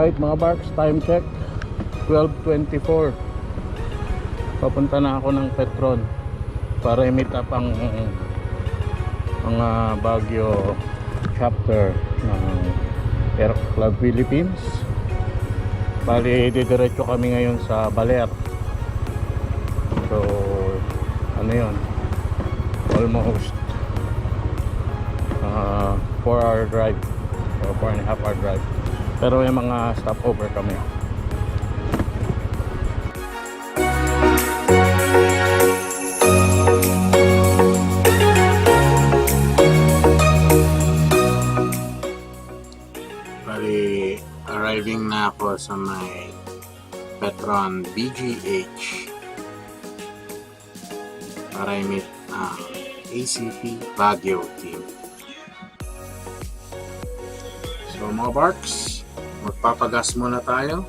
Alright mga barks, time check 12:24. Papunta na ako ng Petron para i-meet up ang mga Baguio chapter ng Aerox Club Philippines. Bali, didiretso kami ngayon sa Baler. So, ano yun, almost 4-hour drive or 4.5-hour drive, pero may mga stopover kami. Bali, arriving na ako sa may Petron BGH para i-meet ang ACP Baguio team. So mga barks, magpapagas muna tayo.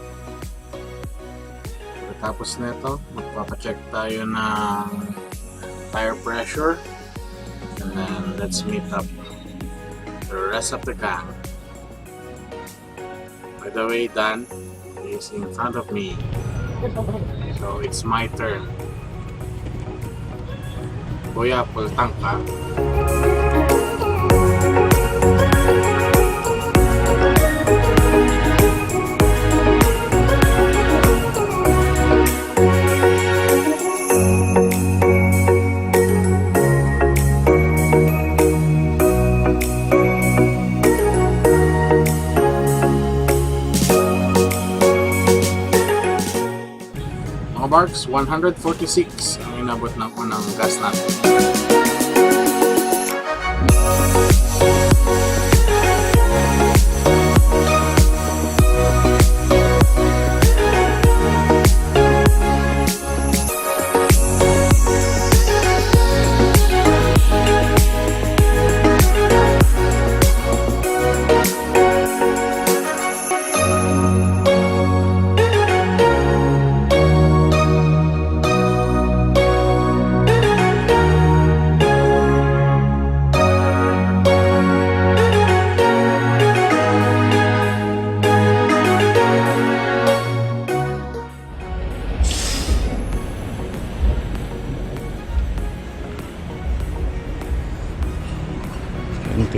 Pagkatapos nito, magpapacheck tayo ng tire pressure, and then let's meet up the rest of the gang. By the way, Dan is in front of me, so it's my turn. Kuya, pultang ka. Kabarks, 146 ang inabot ng unang gas natin.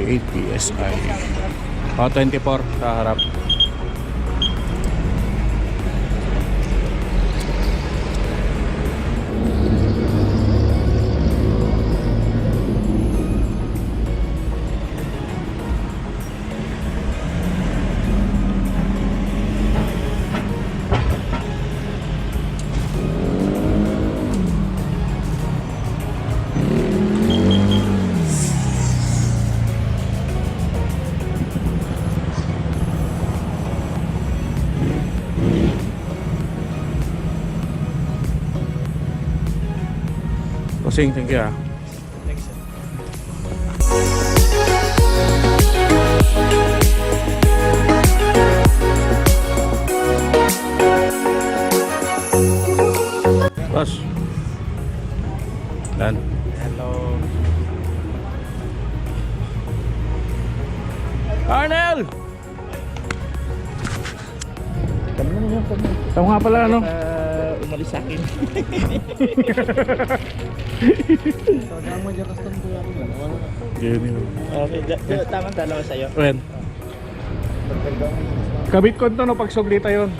PSI 24 sa harap. Thank you. Thanks, sir. Boss. Dan. Hello. Arnel! Ito nga pala, ano? Umalis sa akin. Okay, tamang dalawa sa'yo. Wen. Kabit ko ito, no, pag suglita yun.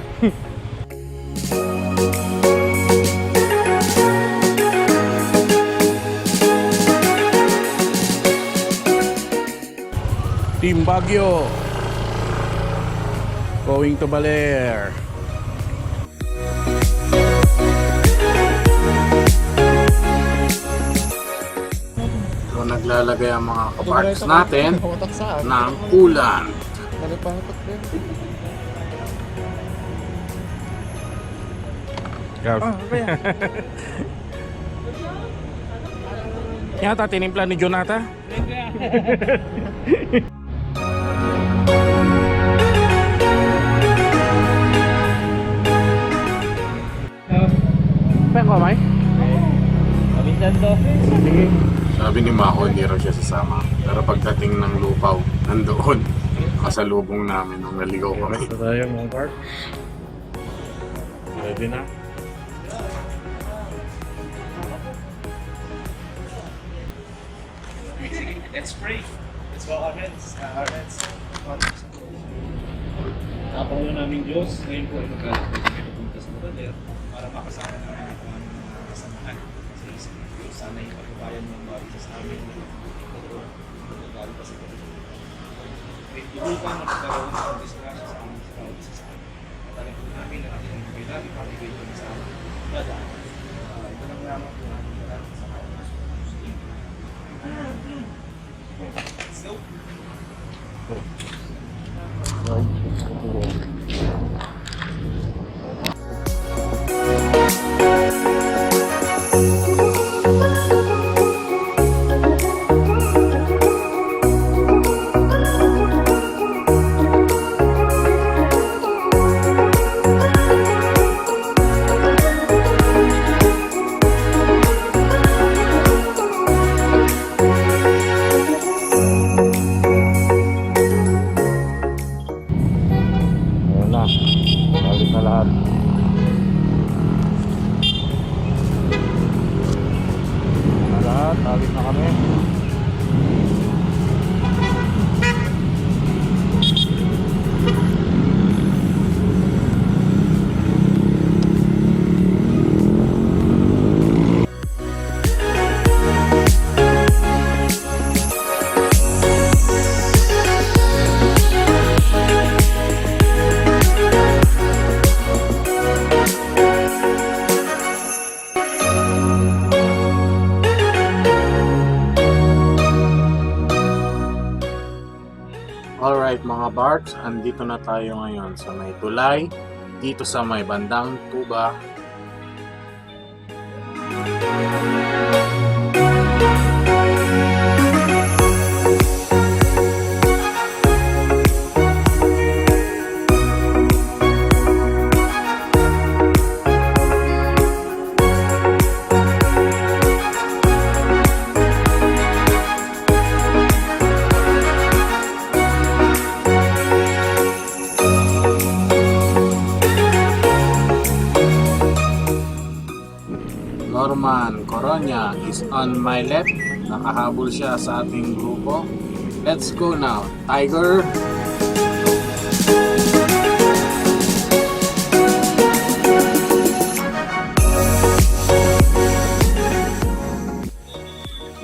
Team Baguio going to Baler. Naglalagay ang mga kabarks natin ng coolant. Yata tinimpla ni Jonata. Peng ko, May? Paminsan to. Sige. Sabi ni Mako, hindi raw siya sasama. Pero pagdating ng lupaw, nandoon. kasalubong namin nung naligaw kami. Ito tayo mga park. Ready na? Let's pray. Let's bow our heads. Napaulo namin Diyos. Ngayon po ay magkalapit kami pupunta sa Baler para makasama namin ang aming mga kasamahan. Kasi sana yung pagbabayan ng bawat isa sa amin. Magagalit pa sa Baler. Hindi pa magkaroon ng disgrasya sa amin sa bawat isa sa amin. Matalim po namin na natin ang bigay namin para ibigay ko sa amin. Ito lang naman po namin natin sa bawat isa. Let's go. Ayan na. Balik na lahat. Balik na kami. Alright mga Barks, andito na tayo ngayon sa may tulay, dito sa may bandang Tuba. Norman Coronia is on my left. Nakahabol siya sa ating grupo. Let's go now, Tiger!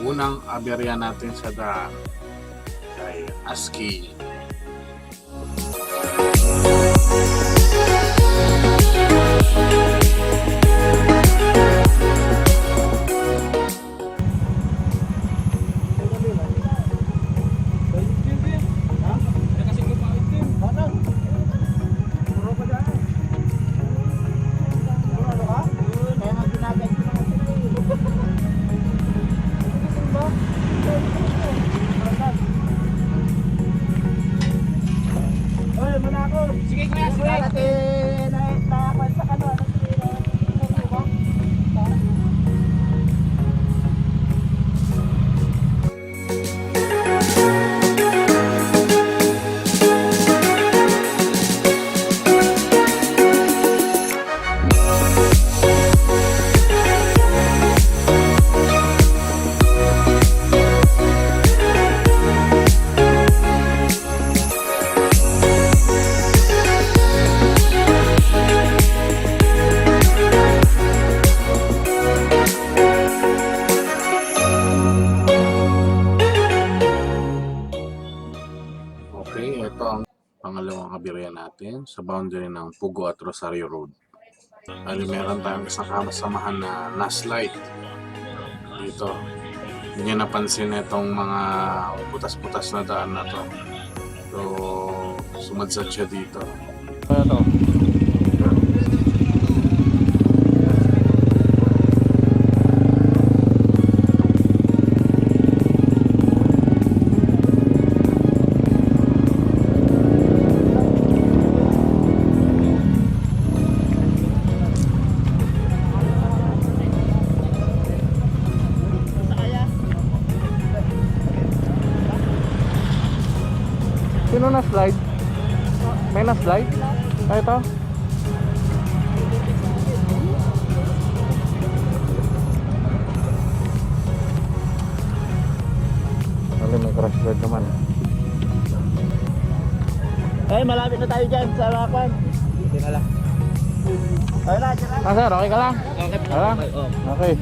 Unang aberya natin sa daan kay Aski. Sige kuya, sige. Okay, ito ang pangalawang aberya natin sa boundary ng Pugo at Rosario Road. Bali, meron tayong isang kasamahan na last-light dito. Hindi niya napansin itong mga butas-butas na daan na to. So, sumadsad siya dito. Ano to? Sino na slide? May na slide? Ay, ito. Dali, may crash guard naman. Eh, malapit na tayo dyan sa mga kwan. Dito na lang. Ayun na, dyan lang. Sir, okay ka lang? Okay, Okay lang? Okay.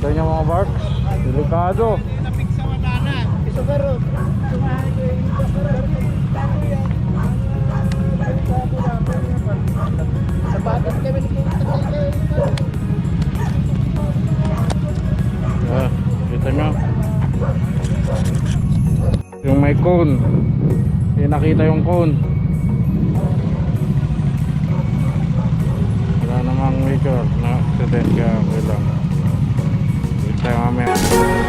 Ito niya mga barks. Delikado. Iso pero, sumahan ko yung iso pero. Sapatos kami ni Kita nyo. Yung may cone. Hindi nakita yung cone. Wala namang major na accident kaya okay lang. Kita mamaya.